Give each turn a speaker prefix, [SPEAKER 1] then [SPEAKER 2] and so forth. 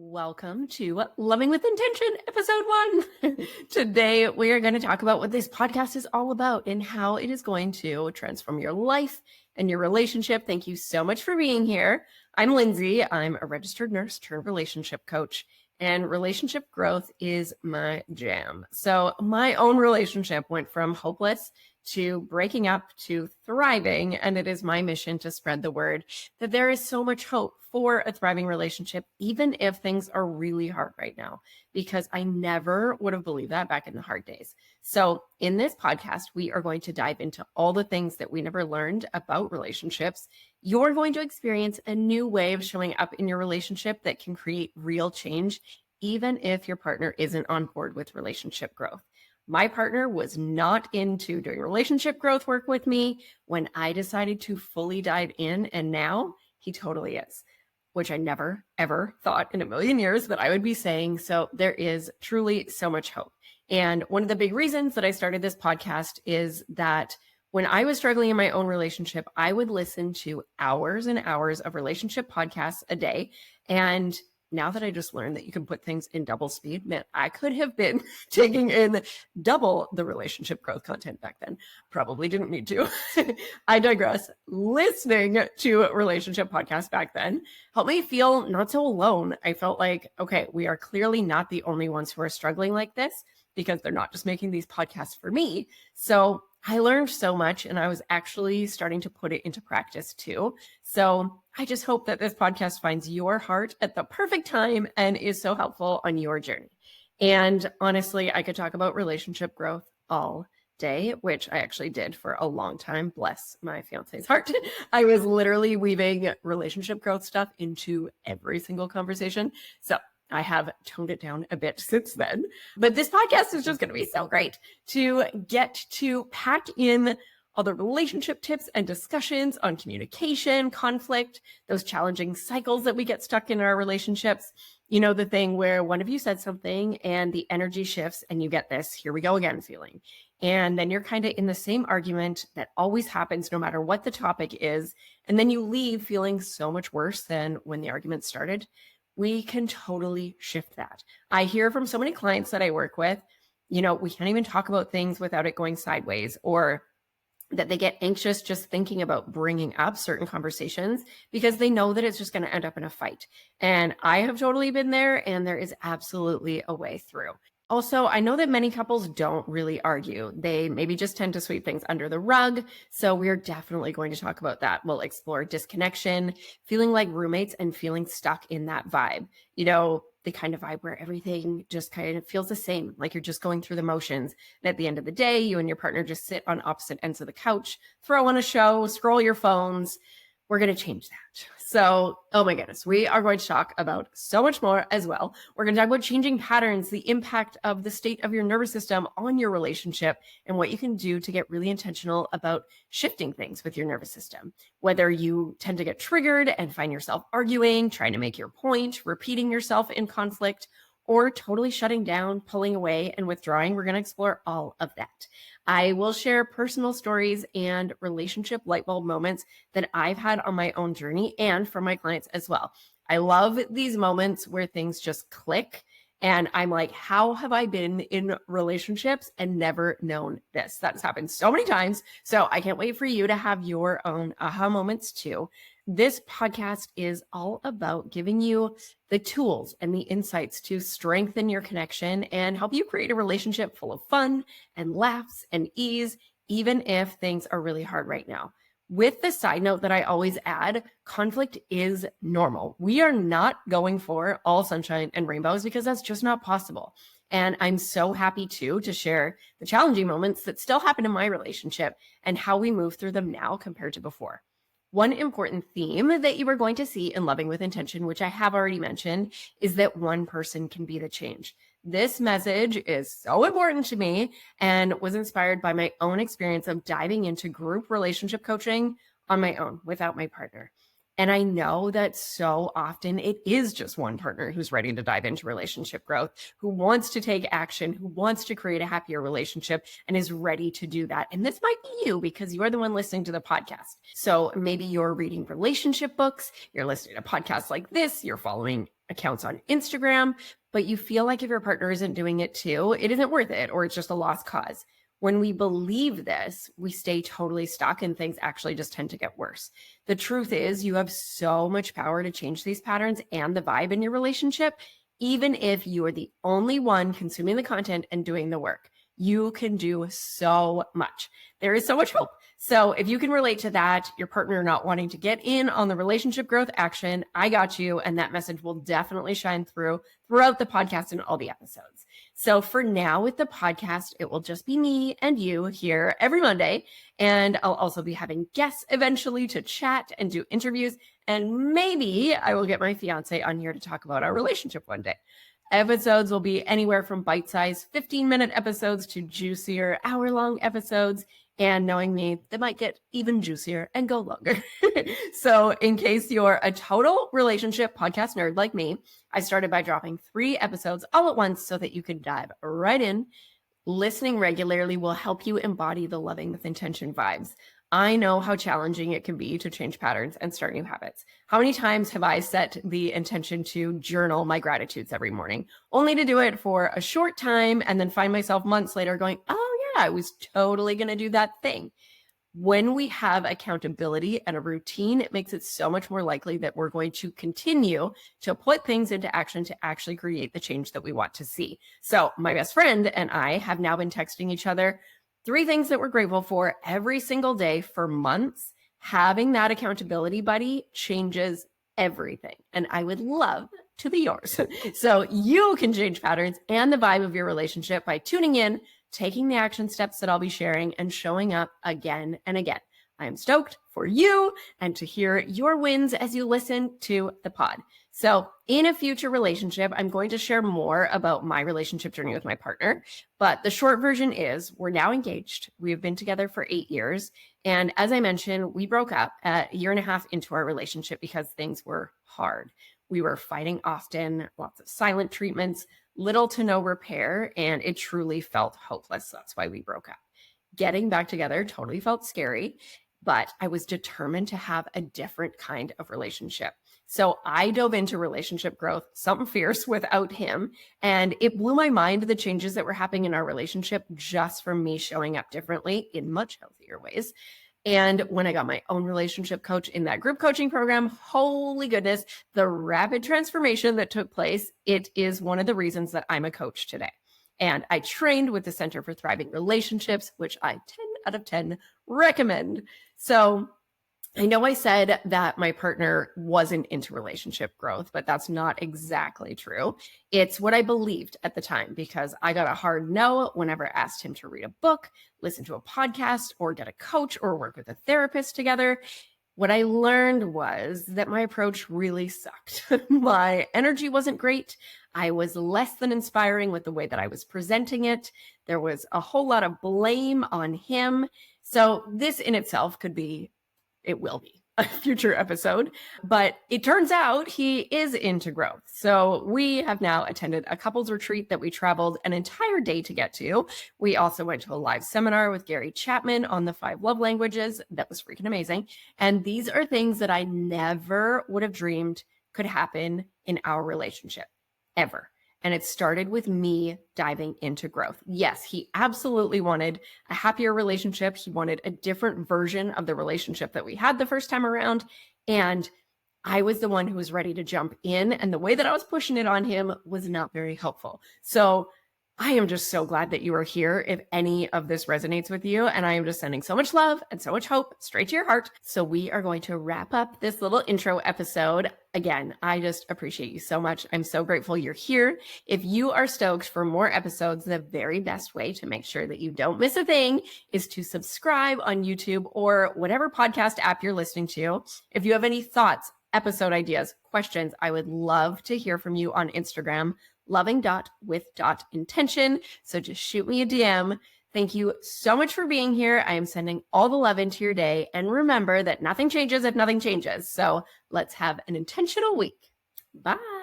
[SPEAKER 1] Welcome to Loving with Intention, episode 1. Today, we are going to talk about what this podcast is all about and how it is going to transform your life and your relationship. Thank you so much for being here. I'm Lindsay. I'm a registered nurse turned relationship coach, and relationship growth is my jam. So my own relationship went from hopeless to breaking up to thriving, and it is my mission to spread the word that there is so much hope for a thriving relationship, even if things are really hard right now, because I never would have believed that back in the hard days. So in this podcast, we are going to dive into all the things that we never learned about relationships. You're going to experience a new way of showing up in your relationship that can create real change, even if your partner isn't on board with relationship growth. My partner was not into doing relationship growth work with me when I decided to fully dive in, and now he totally is, which I never, ever thought in a million years that I would be saying. So there is truly so much hope. And one of the big reasons that I started this podcast is that when I was struggling in my own relationship, I would listen to hours and hours of relationship podcasts a day. And now that I just learned that you can put things in double speed, man, I could have been taking in double the relationship growth content back then. Probably didn't need to. I digress. Listening to relationship podcasts back then helped me feel not so alone. I felt like, okay, we are clearly not the only ones who are struggling like this, because they're not just making these podcasts for me. So I learned so much, and I was actually starting to put it into practice too. So I just hope that this podcast finds your heart at the perfect time and is so helpful on your journey. And honestly, I could talk about relationship growth all day, which I actually did for a long time. Bless my fiance's heart. I was literally weaving relationship growth stuff into every single conversation. So I have toned it down a bit since then, but this podcast is just going to be so great to get to pack in all the relationship tips and discussions on communication, conflict, those challenging cycles that we get stuck in our relationships. You know, the thing where one of you said something and the energy shifts and you get this, here we go again feeling. And then you're kind of in the same argument that always happens no matter what the topic is. And then you leave feeling so much worse than when the argument started. We can totally shift that. I hear from so many clients that I work with, you know, we can't even talk about things without it going sideways, or that they get anxious just thinking about bringing up certain conversations because they know that it's just going to end up in a fight. And I have totally been there, and there is absolutely a way through. Also, I know that many couples don't really argue. They maybe just tend to sweep things under the rug. So we're definitely going to talk about that. We'll explore disconnection, feeling like roommates, and feeling stuck in that vibe. You know, the kind of vibe where everything just kind of feels the same, like you're just going through the motions. And at the end of the day, you and your partner just sit on opposite ends of the couch, throw on a show, scroll your phones. We're going to change that. So, oh my goodness, we are going to talk about so much more as well. We're going to talk about changing patterns, the impact of the state of your nervous system on your relationship, and what you can do to get really intentional about shifting things with your nervous system. Whether you tend to get triggered and find yourself arguing, trying to make your point, repeating yourself in conflict, or totally shutting down, pulling away, and withdrawing, we're going to explore all of that. I will share personal stories and relationship light bulb moments that I've had on my own journey and from my clients as well. I love these moments where things just click, and I'm like, how have I been in relationships and never known this? That's happened so many times. So I can't wait for you to have your own aha moments too. This podcast is all about giving you the tools and the insights to strengthen your connection and help you create a relationship full of fun and laughs and ease, even if things are really hard right now. With the side note that I always add, conflict is normal. We are not going for all sunshine and rainbows because that's just not possible. And I'm so happy to share the challenging moments that still happen in my relationship and how we move through them now compared to before. One important theme that you are going to see in Loving with Intention, which I have already mentioned, is that one person can be the change. This message is so important to me and was inspired by my own experience of diving into group relationship coaching on my own without my partner. And I know that so often it is just one partner who's ready to dive into relationship growth, who wants to take action, who wants to create a happier relationship and is ready to do that. And this might be you because you're the one listening to the podcast. So maybe you're reading relationship books, you're listening to podcasts like this, you're following accounts on Instagram, but you feel like if your partner isn't doing it too, it isn't worth it, or it's just a lost cause. When we believe this, we stay totally stuck and things actually just tend to get worse. The truth is, you have so much power to change these patterns and the vibe in your relationship, even if you are the only one consuming the content and doing the work. You can do so much. There is so much hope. So if you can relate to that, your partner not wanting to get in on the relationship growth action, I got you. And that message will definitely shine throughout the podcast and all the episodes. So for now with the podcast, it will just be me and you here every Monday. And I'll also be having guests eventually to chat and do interviews. And maybe I will get my fiance on here to talk about our relationship one day. Episodes will be anywhere from bite-sized 15-minute episodes to juicier hour-long episodes. And knowing me, they might get even juicier and go longer. So in case you're a total relationship podcast nerd like me, I started by dropping 3 episodes all at once so that you can dive right in. Listening regularly will help you embody the loving with intention vibes. I know how challenging it can be to change patterns and start new habits. How many times have I set the intention to journal my gratitudes every morning, only to do it for a short time and then find myself months later going, oh yeah, I was totally going to do that thing. When we have accountability and a routine, it makes it so much more likely that we're going to continue to put things into action to actually create the change that we want to see. So my best friend and I have now been texting each other 3 things that we're grateful for every single day for months. Having that accountability buddy changes everything. And I would love to be yours. So you can change patterns and the vibe of your relationship by tuning in, taking the action steps that I'll be sharing, and showing up again and again. I am stoked for you and to hear your wins as you listen to the pod. So in a future relationship, I'm going to share more about my relationship journey with my partner. But the short version is we're now engaged. We have been together for 8 years. And as I mentioned, we broke up a year and a half into our relationship because things were hard. We were fighting often, lots of silent treatments, little to no repair, and it truly felt hopeless. That's why we broke up. Getting back together totally felt scary, but I was determined to have a different kind of relationship. So I dove into relationship growth, something fierce without him. And it blew my mind the changes that were happening in our relationship just from me showing up differently in much healthier ways. And when I got my own relationship coach in that group coaching program, holy goodness, the rapid transformation that took place, it is one of the reasons that I'm a coach today. And I trained with the Center for Thriving Relationships, which I 10 out of 10 recommend. So I know I said that my partner wasn't into relationship growth, but that's not exactly true. It's what I believed at the time because I got a hard no whenever I asked him to read a book, listen to a podcast, or get a coach or work with a therapist together. What I learned was that my approach really sucked. My energy wasn't great. I was less than inspiring with the way that I was presenting it. There was a whole lot of blame on him. So this in itself it will be a future episode, but it turns out he is into growth. So we have now attended a couples retreat that we traveled an entire day to get to. We also went to a live seminar with Gary Chapman on the 5 love languages. That was freaking amazing. And these are things that I never would have dreamed could happen in our relationship ever. And it started with me diving into growth. Yes, he absolutely wanted a happier relationship. He wanted a different version of the relationship that we had the first time around. And I was the one who was ready to jump in. And the way that I was pushing it on him was not very helpful. So I am just so glad that you are here if any of this resonates with you. And I am just sending so much love and so much hope straight to your heart. So we are going to wrap up this little intro episode. Again, I just appreciate you so much. I'm so grateful you're here. If you are stoked for more episodes, the very best way to make sure that you don't miss a thing is to subscribe on YouTube or whatever podcast app you're listening to. If you have any thoughts, episode ideas, questions, I would love to hear from you on Instagram, loving.with.intention. So just shoot me a DM. Thank you so much for being here. I am sending all the love into your day. And remember that nothing changes if nothing changes. So let's have an intentional week. Bye.